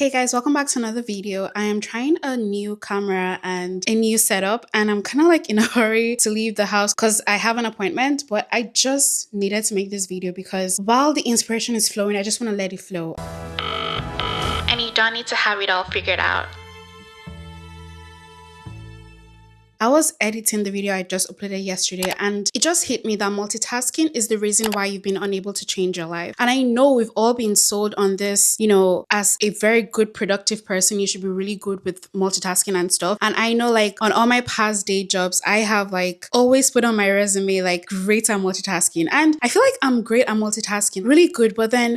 Hey guys, welcome back to another video. I am trying a new camera and a new setup, and I'm kind of like in a hurry to leave the house because I have an appointment, but I just needed to make this video because while the inspiration is flowing, I just want to let it flow. And you don't need to have it all figured out. I was editing the video I just uploaded yesterday, and it just hit me that multitasking is the reason why you've been unable to change your life. And I know we've all been sold on this, as a very good productive person, you should be really good with multitasking and stuff. And I know like on all my past day jobs, I have like always put on my resume like great at multitasking. And I feel like I'm great at multitasking, really good. But then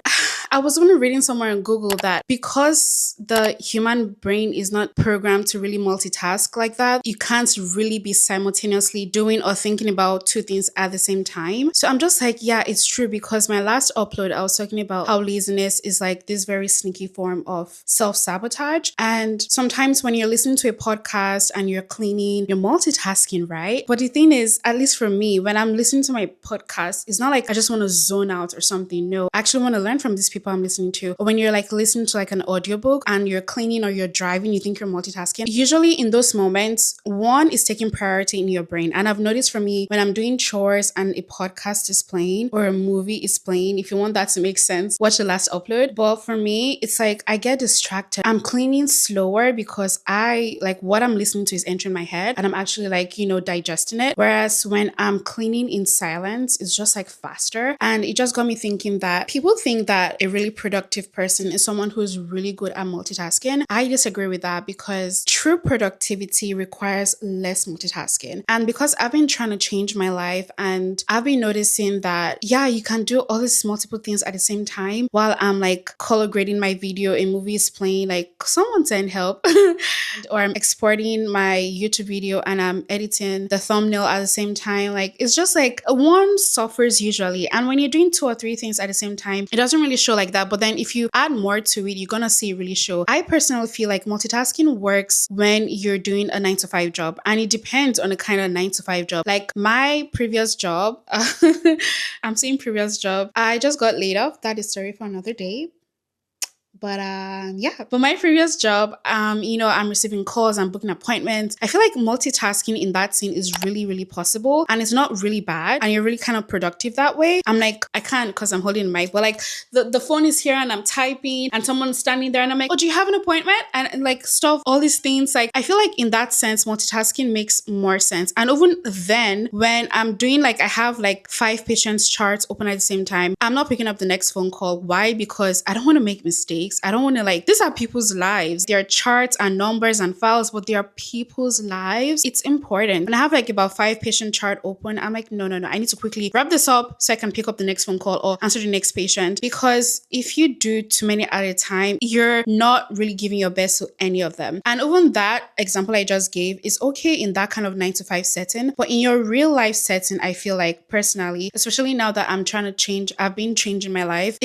I was only reading somewhere on Google that because the human brain is not programmed to really multitask like that, you can't really be simultaneously doing or thinking about two things at the same time. So I'm just like, yeah, it's true, because my last upload, I was talking about how laziness is like this very sneaky form of self-sabotage. And sometimes when you're listening to a podcast and you're cleaning, you're multitasking, right? But the thing is, at least for me, when I'm listening to my podcast, it's not like I just want to zone out or something. No, I actually want to learn from these people I'm listening to. Or when you're like listening to like an audiobook and you're cleaning or you're driving, you think you're multitasking. Usually in those moments, one is taking priority in your brain. And I've noticed for me, when I'm doing chores and a podcast is playing or a movie is playing, if you want that to make sense, watch the last upload. But for me, it's like I get distracted. I'm cleaning slower because I like what I'm listening to is entering my head and I'm actually like, digesting it. Whereas when I'm cleaning in silence, it's just like faster. And it just got me thinking that people think that a really productive person is someone who's really good at multitasking. I disagree with that, because true productivity requires less multitasking. And because I've been trying to change my life and I've been noticing that, yeah, you can do all these multiple things at the same time while I'm like color grading my video, a movie is playing, like someone send help, or I'm exporting my YouTube video and I'm editing the thumbnail at the same time. Like it's just like one suffers usually. And when you're doing two or three things at the same time, it doesn't really show like that. But then if you add more to it, you're gonna see it really show. I personally feel like multitasking works when you're doing a 9-to-5 job, and it depends on the kind of 9-to-5 job. Like my previous job, I'm saying previous job, I just got laid off. That is story for another day. But but my previous job, I'm receiving calls, I'm booking appointments. I feel like multitasking in that scene is really, really possible, and it's not really bad, and you're really kind of productive that way. I'm like, I can't because I'm holding the mic, but like the phone is here and I'm typing and someone's standing there and I'm like, oh, do you have an appointment? And like stuff, all these things. Like I feel like in that sense, multitasking makes more sense. And even then, when I'm doing like, I have like 5 patients charts open at the same time, I'm not picking up the next phone call. Why? Because I don't want to make mistakes. I don't want to these are people's lives. There are charts and numbers and files, but they are people's lives. It's important. And I have like about 5 patient chart open. I'm like, no. I need to quickly wrap this up so I can pick up the next phone call or answer the next patient. Because if you do too many at a time, you're not really giving your best to any of them. And even that example I just gave is okay in that kind of 9-to-5 setting. But in your real life setting, I feel like personally, especially now that I'm trying to change, I've been changing my life.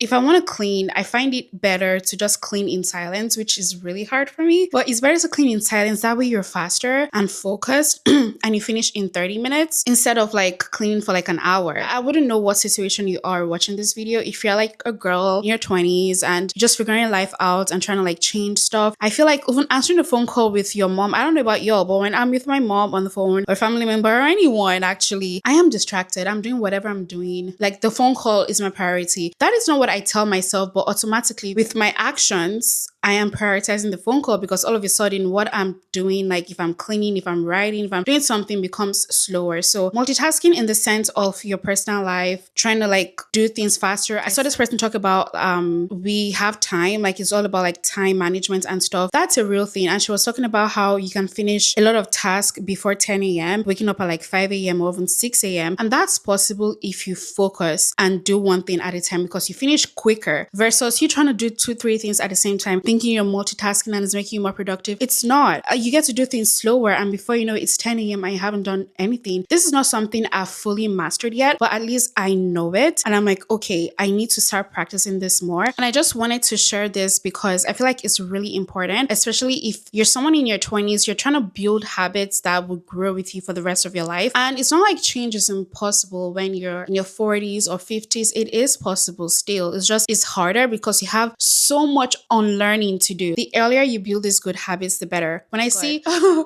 If I want to clean, I find it better to just clean in silence, which is really hard for me. But it's better to clean in silence. That way you're faster and focused and you finish in 30 minutes instead of like cleaning for like an hour. I wouldn't know what situation you are watching this video. If you're like a girl in your 20s and you're just figuring your life out and trying to like change stuff, I feel like even answering a phone call with your mom, I don't know about y'all, but when I'm with my mom on the phone or family member or anyone, actually, I am distracted. I'm doing whatever I'm doing. Like the phone call is my priority. That is not what I tell myself, but automatically with my actions, I am prioritizing the phone call, because all of a sudden what I'm doing, like if I'm cleaning, if I'm writing, if I'm doing something, becomes slower. So multitasking in the sense of your personal life, trying to like do things faster. I saw this person talk about we have time, like it's all about like time management and stuff. That's a real thing. And she was talking about how you can finish a lot of tasks before 10 a.m., waking up at like 5 a.m. or even 6 a.m. And that's possible if you focus and do one thing at a time, because you finish quicker versus you trying to do 2-3 things at the same time, thinking you're multitasking and it's making you more productive. It's not. You get to do things slower, and before you know it's 10 a.m. and you haven't done anything. This is not something I've fully mastered yet, but at least I know it. And I'm like, okay, I need to start practicing this more. And I just wanted to share this because I feel like it's really important, especially if you're someone in your 20s, you're trying to build habits that will grow with you for the rest of your life. And it's not like change is impossible when you're in your 40s or 50s. It is possible still. It's harder because you have so much unlearning learning to do. The earlier you build these good habits, the better. When I see, oh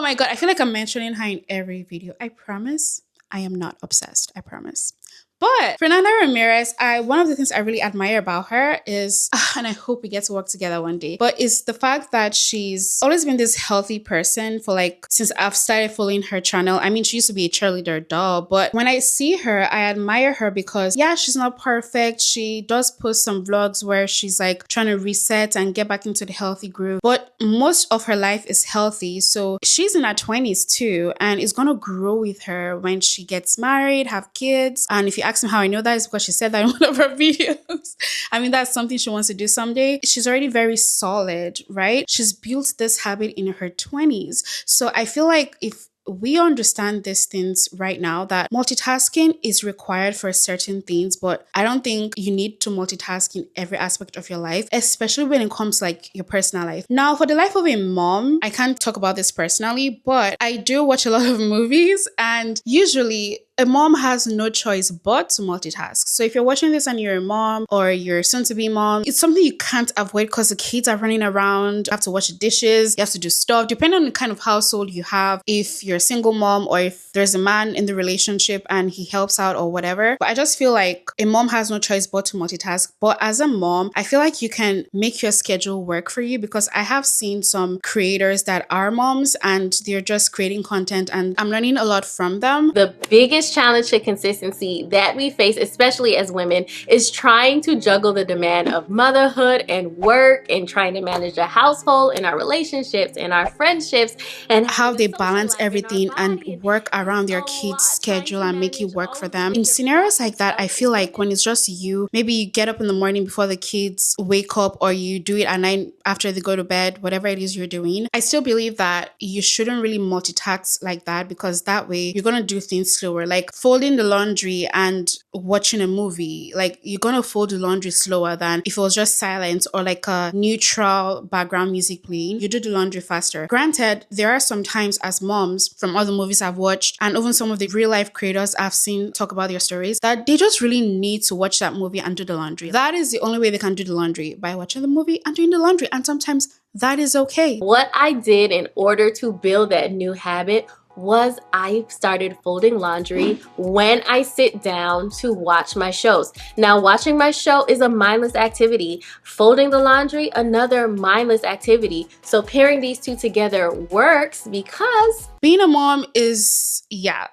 my God, I feel like I'm mentioning her in every video. I promise I am not obsessed. I promise. But Fernanda Ramirez, one of the things I really admire about her is, and I hope we get to work together one day, but it's the fact that she's always been this healthy person for like, since I've started following her channel. I mean, she used to be a cheerleader, duh, but when I see her, I admire her because yeah, she's not perfect. She does post some vlogs where she's like trying to reset and get back into the healthy groove, but most of her life is healthy. So she's in her 20s too, and it's gonna grow with her when she gets married, have kids. And if you ask me how I know that, is because she said that in one of her videos. I mean, that's something she wants to do someday. She's already very solid, right? She's built this habit in her 20s. So I feel like if we understand these things right now, that multitasking is required for certain things, but I don't think you need to multitask in every aspect of your life, especially when it comes like your personal life. Now, for the life of a mom, I can't talk about this personally, but I do watch a lot of movies, and usually a mom has no choice but to multitask. So if you're watching this and you're a mom or you're soon to be mom, it's something you can't avoid because the kids are running around. You have to wash the dishes, you have to do stuff, depending on the kind of household you have. If you're a single mom or if there's a man in the relationship and he helps out or whatever. But I just feel like a mom has no choice but to multitask. But as a mom, I feel like you can make your schedule work for you, because I have seen some creators that are moms and they're just creating content and I'm learning a lot from them. The biggest challenge to consistency that we face, especially as women, is trying to juggle the demand of motherhood and work, and trying to manage a household and our relationships and our friendships, and how they balance everything and work around their kids' schedule and make it work for them. In scenarios like that, I feel like when it's just you, maybe you get up in the morning before the kids wake up, or you do it at night after they go to bed, whatever it is you're doing. I still believe that you shouldn't really multitask like that, because that way you're gonna do things slower. Like folding the laundry and watching a movie, like you're gonna fold the laundry slower than if it was just silent or like a neutral background music playing. You do the laundry faster. Granted, there are some times as moms, from all the movies I've watched and even some of the real life creators I've seen talk about their stories, that they just really need to watch that movie and do the laundry. That is the only way they can do the laundry, by watching the movie and doing the laundry. And sometimes that is okay. What I did in order to build that new habit was I started folding laundry when I sit down to watch my shows. Now, watching my show is a mindless activity. Folding the laundry, another mindless activity. So pairing these two together works because being a mom is, yeah.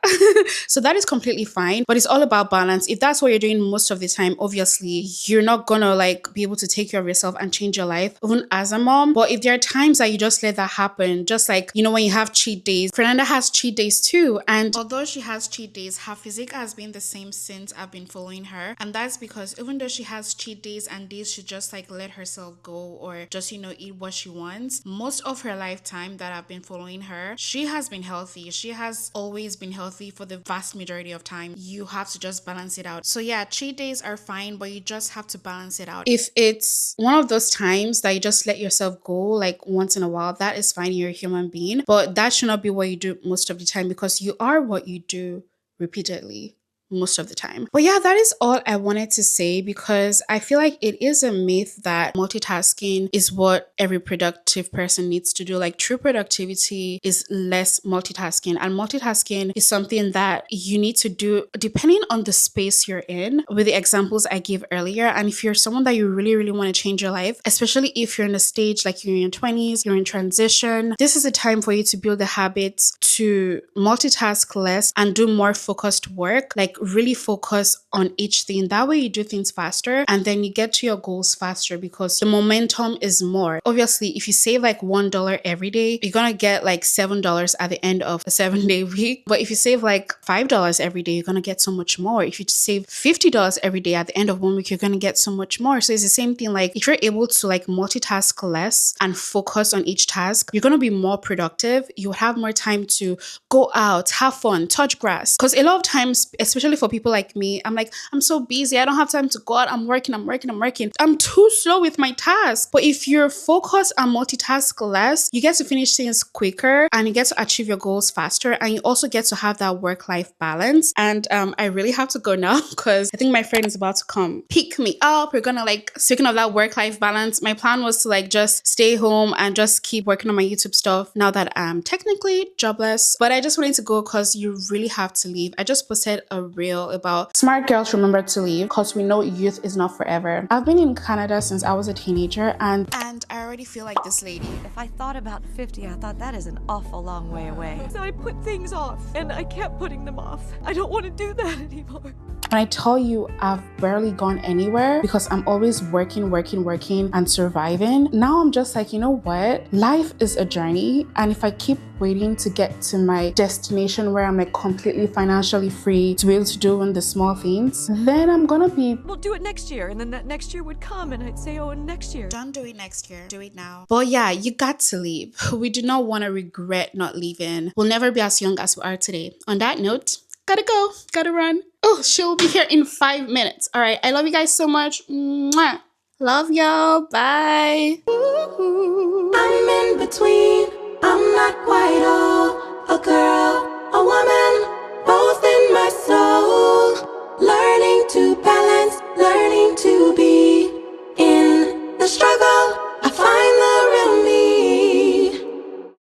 So that is completely fine, but it's all about balance. If that's what you're doing most of the time, obviously you're not gonna like be able to take care of yourself and change your life, even as a mom. But if there are times that you just let that happen, just like, you know, when you have cheat days, Fernanda has cheat days too. And although she has cheat days, her physique has been the same since I've been following her. And that's because even though she has cheat days and days she just like let herself go or just, you know, eat what she wants, most of her lifetime that I've been following her, she has been healthy. She has always been healthy for the vast majority of time. You have to just balance it out. So yeah, cheat days are fine, but you just have to balance it out. If it's one of those times that you just let yourself go like once in a while, that is fine. You're a human being, but that should not be what you do most of the time, because you are what you do repeatedly most of the time. But yeah, that is all I wanted to say, because I feel like it is a myth that multitasking is what every productive person needs to do. Like true productivity is less multitasking, and multitasking is something that you need to do depending on the space you're in, with the examples I gave earlier. And if you're someone that you really, really want to change your life, especially if you're in a stage like you're in your 20s, you're in transition, this is a time for you to build the habits to multitask less and do more focused work. Like really focus on each thing. That way you do things faster and then you get to your goals faster, because the momentum is more. Obviously, if you save like $1 every day, you're gonna get like $7 at the end of a 7-day week. But if you save like $5 every day, you're gonna get so much more. If you save $50 every day at the end of 1 week, you're gonna get so much more. So it's the same thing. Like if you're able to like multitask less and focus on each task, you're gonna be more productive. You have more time to go out, have fun, touch grass. Because a lot of times, especially especially for people like me. I'm like, I'm so busy. I don't have time to go out. I'm working. I'm too slow with my task. But if you're focused and multitask less, you get to finish things quicker and you get to achieve your goals faster. And you also get to have that work-life balance. And I really have to go now because I think my friend is about to come pick me up. We're gonna like, speaking of that work-life balance, my plan was to like just stay home and just keep working on my YouTube stuff now that I'm technically jobless. But I just wanted to go because you really have to leave. I just posted a reel about smart girls remember to leave because we know youth is not forever. I've been in Canada since I was a teenager and I already feel like this lady. If I thought about 50, I thought that is an awful long way away. So I put things off and I kept putting them off. I don't want to do that anymore. When I tell you I've barely gone anywhere because I'm always working and surviving. Now I'm just like, you know what? Life is a journey. And if I keep waiting to get to my destination where I'm like completely financially free to be able to do the small things, then I'm gonna be... We'll do it next year. And then that next year would come and I'd say, oh, and next year. Don't do it next year. Do it now. But yeah, you got to leave. We do not want to regret not leaving. We'll never be as young as we are today. On that note, gotta go. Gotta run. Oh, she'll be here in 5 minutes. All right. I love you guys so much. Mwah. Love y'all. Bye. I'm in between. I'm not quite